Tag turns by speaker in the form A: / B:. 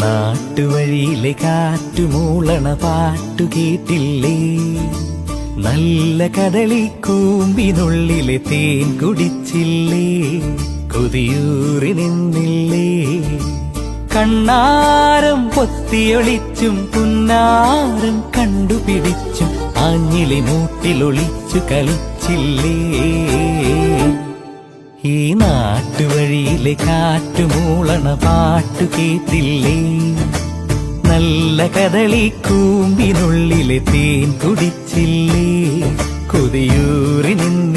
A: നാട്ടുവഴിയിലെ കാറ്റുമൂളണ പാട്ടു കേട്ടില്ലേ? നല്ല കദളിക്കൂമ്പിനുള്ളിലെ തേൻ കുടിച്ചില്ലേ? കൊതിയൂറി നിന്നില്ലേ? കണ്ണാരം പൊത്തിയൊളിച്ചും പുന്നാരം കണ്ടുപിടിച്ചും ആഞ്ഞിലി മൂട്ടിലൊളിച്ചു കളിച്ചില്ലേ? ഈ നാട്ടുവഴിയിലെ കാറ്റുമൂളണ പാട്ടു കേട്ടില്ലേ? നല്ല കദളിക്കൂമ്പിനുള്ളിലെ തേൻ കുടിച്ചില്ലേ? കൊതിയൂറി നിന്ന്